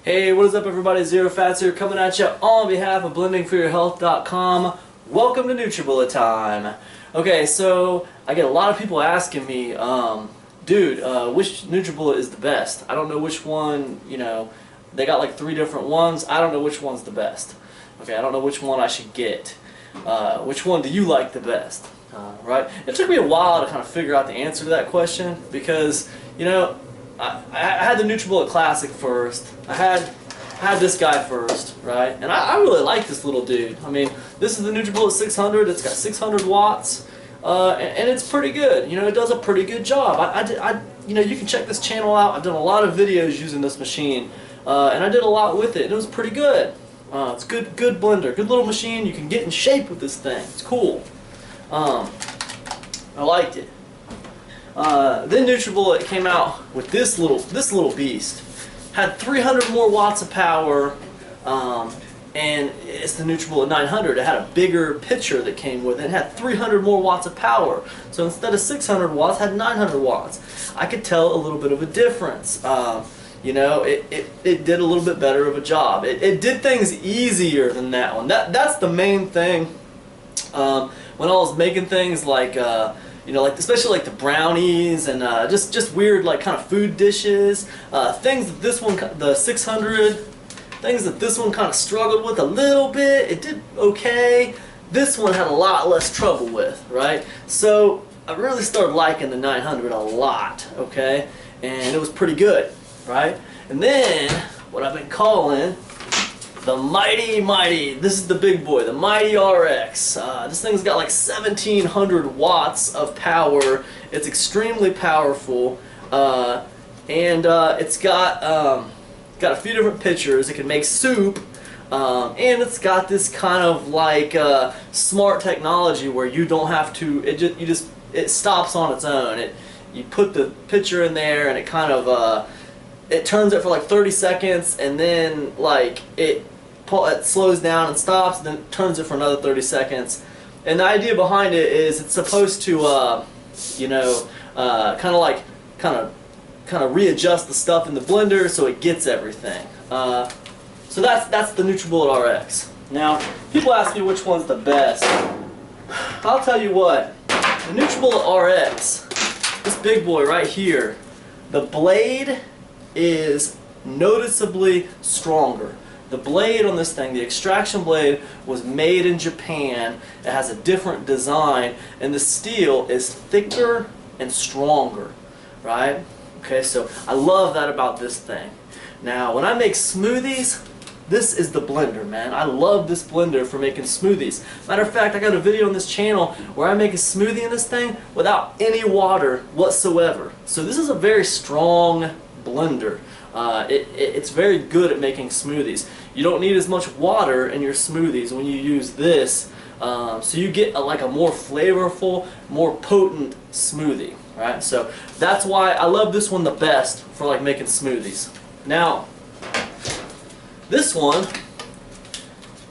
Hey, what is up everybody? Zero Fats here coming at you on behalf of blendingforyourhealth.com. Welcome to NutriBullettime. Okay, so I get a lot of people asking me, dude, which NutriBullet is the best? I don't know which one, they got like 3 different ones. I don't know which one's the best. Okay, I don't know which one I should get. Which one do you like the best? Right? It took me a while to kind of figure out the answer to that question because, I had the NutriBullet Classic first. I had this guy first, right? And I really like this little dude. I mean, this is the NutriBullet 600. It's got 600 watts, and it's pretty good. It does a pretty good job. You can check this channel out. I've done a lot of videos using this machine, and I did a lot with it. And it was pretty good. It's good blender, good little machine. You can get in shape with this thing. It's cool. I liked it. Then NutriBullet came out with this little beast. Had 300 more watts of power, and it's the NutriBullet 900. It had a bigger pitcher that came with it. It had 300 more watts of power. So instead of 600 watts, it had 900 watts. I could tell a little bit of a difference. It did a little bit better of a job. It did things easier than that one. That's the main thing. When I was making things like especially like the brownies and just weird like kind of food dishes, things that this one, the 600, things that this one kind of struggled with a little bit. It did okay. This one had a lot less trouble with, right? So I really started liking the 900 a lot, okay? And it was pretty good, right? And then what I've been calling the mighty, this is the big boy, the Mighty RX. This thing's got like 1700 watts of power. It's extremely powerful, and it's got a few different pitchers. It can make soup, and it's got this kind of like smart technology where you don't have to. It stops on its own. You put the pitcher in there, and it kind of it turns it for like 30 seconds, and then like it slows down and stops, and then turns it for another 30 seconds. And the idea behind it is it's supposed to, kind of readjust the stuff in the blender so it gets everything. So that's the NutriBullet RX. Now, people ask me which one's the best. I'll tell you what, the NutriBullet RX, this big boy right here, the blade is noticeably stronger. The blade on this thing, the extraction blade, was made in Japan. It has a different design, and the steel is thicker and stronger, right? Okay, so I love that about this thing. Now, when I make smoothies, this is the blender, man. I love this blender for making smoothies. Matter of fact, I got a video on this channel where I make a smoothie in this thing without any water whatsoever. So this is a very strong blender. It's very good at making smoothies. You don't need as much water in your smoothies when you use this, so you get a more flavorful, more potent smoothie, right? So that's why I love this one the best for like making smoothies. Now, this one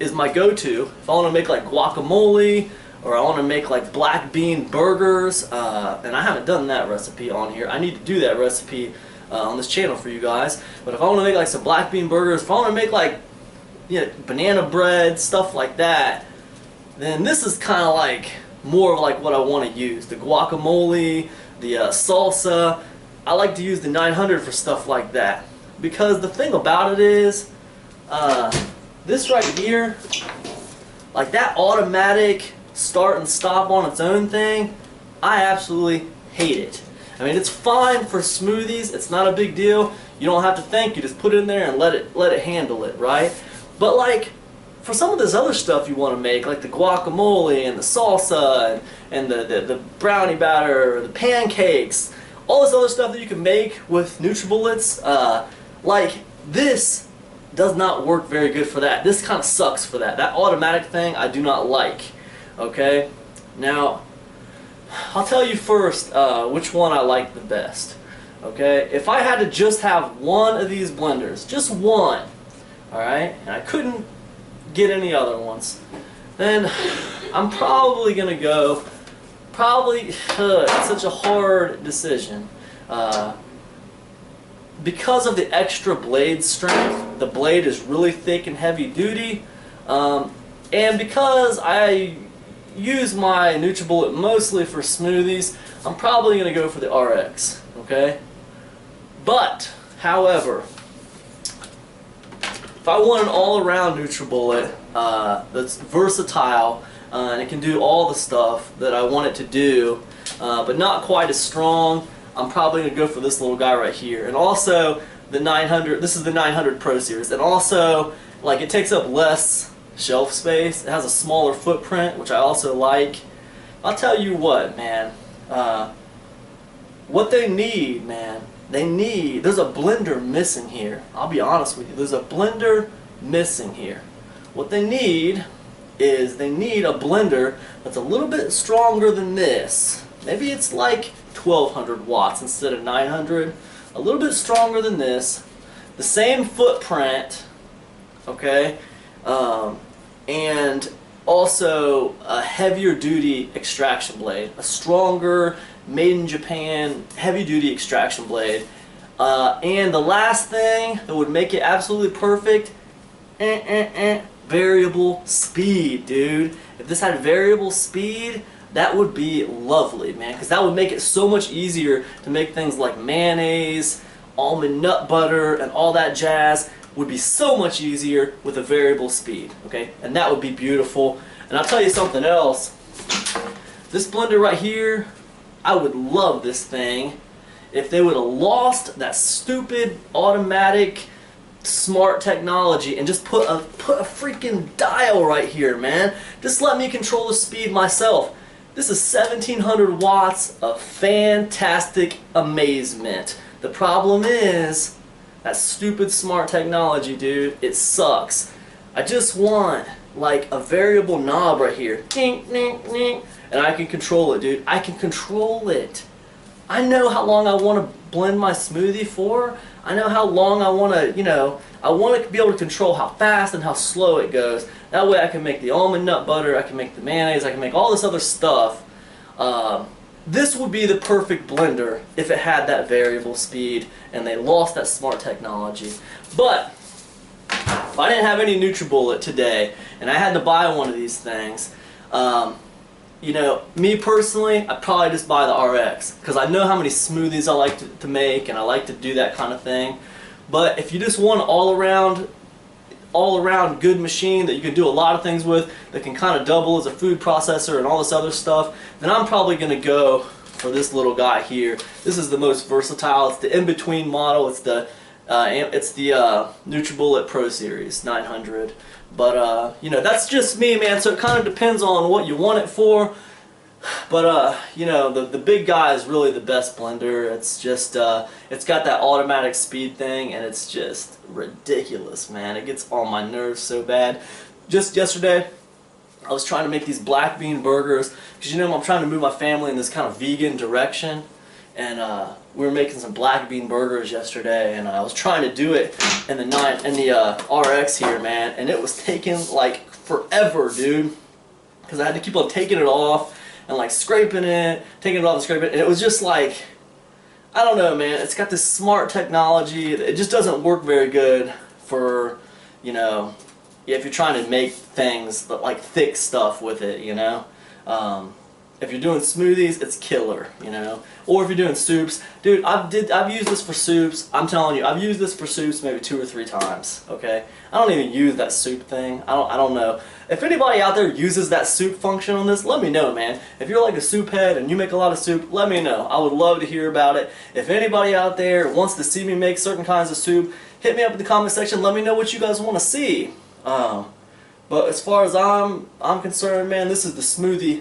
is my go-to if I want to make like guacamole, or I want to make like black bean burgers, and I haven't done that recipe on here. I need to do that recipe on this channel for you guys. But if I want to make like some black bean burgers, if I want to make like banana bread, stuff like that, then this is kind of like more of like what I want to use. The guacamole, the salsa. I like to use the 900 for stuff like that, because the thing about it is this right here, like that automatic start and stop on its own thing, I absolutely hate it. I mean, it's fine for smoothies. It's not a big deal. You don't have to think. You just put it in there and let it handle it, right? But like for some of this other stuff you want to make, like the guacamole and the salsa and the brownie batter, or the pancakes, all this other stuff that you can make with NutriBullets, like this does not work very good for that. This kind of sucks for that. That automatic thing I do not like. Okay? Now, I'll tell you first which one I like the best. Okay? If I had to just have one of these blenders, just one, alright, and I couldn't get any other ones, then I'm probably going to go, it's such a hard decision. Because of the extra blade strength, the blade is really thick and heavy duty. And because I use my NutriBullet mostly for smoothies, I'm probably going to go for the RX, okay? But, however, if I want an all-around NutriBullet that's versatile and it can do all the stuff that I want it to do, but not quite as strong, I'm probably going to go for this little guy right here. And also, the 900, this is the 900 Pro Series, and also, like, it takes up less shelf space. It has a smaller footprint, which I also like. I'll tell you what, man, what they need, man, there's a blender missing here. I'll be honest with you, there's a blender missing here. What they need is they need a blender that's a little bit stronger than this. Maybe it's like 1200 watts instead of 900. A little bit stronger than this. The same footprint, okay, and also a heavier duty extraction blade. A stronger, made in Japan, heavy duty extraction blade. And the last thing that would make it absolutely perfect, variable speed, dude. If this had variable speed, that would be lovely, man, because that would make it so much easier to make things like mayonnaise, almond nut butter, and all that jazz would be so much easier with a variable speed, okay? And that would be beautiful. And I'll tell you something else. This blender right here, I would love this thing if they would have lost that stupid automatic smart technology and just put a freaking dial right here, man. Just let me control the speed myself. This is 1700 watts of fantastic amazement. The problem is that stupid smart technology, dude. It sucks. I just want like a variable knob right here. And I can control it, dude. I can control it. I know how long I want to blend my smoothie for. I know how long I want to, you know, I want to be able to control how fast and how slow it goes. That way I can make the almond nut butter, I can make the mayonnaise, I can make all this other stuff. This would be the perfect blender if it had that variable speed and they lost that smart technology. But if I didn't have any NutriBullet today and I had to buy one of these things, you know, me personally, I'd probably just buy the RX because I know how many smoothies I like to make and I like to do that kind of thing. But if you just want an all-around good machine that you can do a lot of things with, that can kind of double as a food processor and all this other stuff, then I'm probably going to go for this little guy here. This is the most versatile. It's the in-between model. It's the NutriBullet Pro Series 900. But you know, that's just me, man. So it kind of depends on what you want it for. But you know, the big guy is really the best blender. It's just it's got that automatic speed thing, and it's just ridiculous, man. It gets on my nerves so bad. Just yesterday, I was trying to make these black bean burgers because, you know, I'm trying to move my family in this kind of vegan direction, and we were making some black bean burgers yesterday, and I was trying to do it in the RX here, man, and it was taking like forever, dude, because I had to keep on taking it off and like scraping it, taking it off and scraping it, and it was just like, I don't know, man. It's got this smart technology. It just doesn't work very good for, you know, if you're trying to make things like thick stuff with it, you know. If you're doing smoothies, it's killer, you know. Or if you're doing soups, dude, I've used this for soups. I'm telling you, I've used this for soups maybe 2 or 3 times. Okay, I don't even use that soup thing. I don't know. If anybody out there uses that soup function on this, let me know, man. If you're like a soup head and you make a lot of soup, let me know. I would love to hear about it. If anybody out there wants to see me make certain kinds of soup, hit me up in the comment section. Let me know what you guys want to see. But as far as I'm concerned, man, this is the smoothie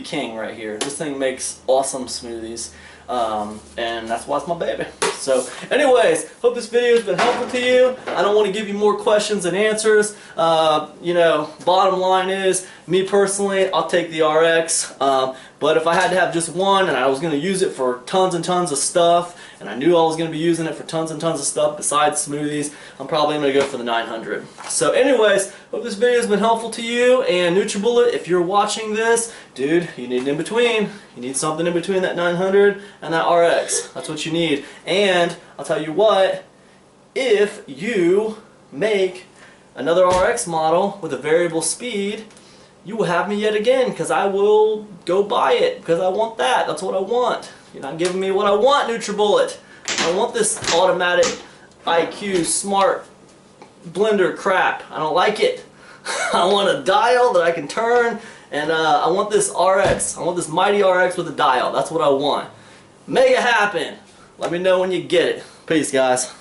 king right here. This thing makes awesome smoothies, and that's why it's my baby. So anyways, hope this video has been helpful to you. I don't want to give you more questions and answers. You know, bottom line is, me personally, I'll take the RX. But if I had to have just one and I was going to use it for tons and tons of stuff, and I knew I was going to be using it for tons and tons of stuff besides smoothies, I'm probably going to go for the 900. So anyways, hope this video has been helpful to you. And NutriBullet, if you're watching this, dude, you need an in-between. You need something in between that 900 and that RX. That's what you need. And I'll tell you what, if you make another RX model with a variable speed, you will have me yet again, because I will go buy it, because I want that. That's what I want. You're not giving me what I want, NutriBullet. I want this automatic IQ smart blender crap. I don't like it. I want a dial that I can turn, and I want this RX. I want this mighty RX with a dial. That's what I want. Make it happen. Let me know when you get it. Peace, guys.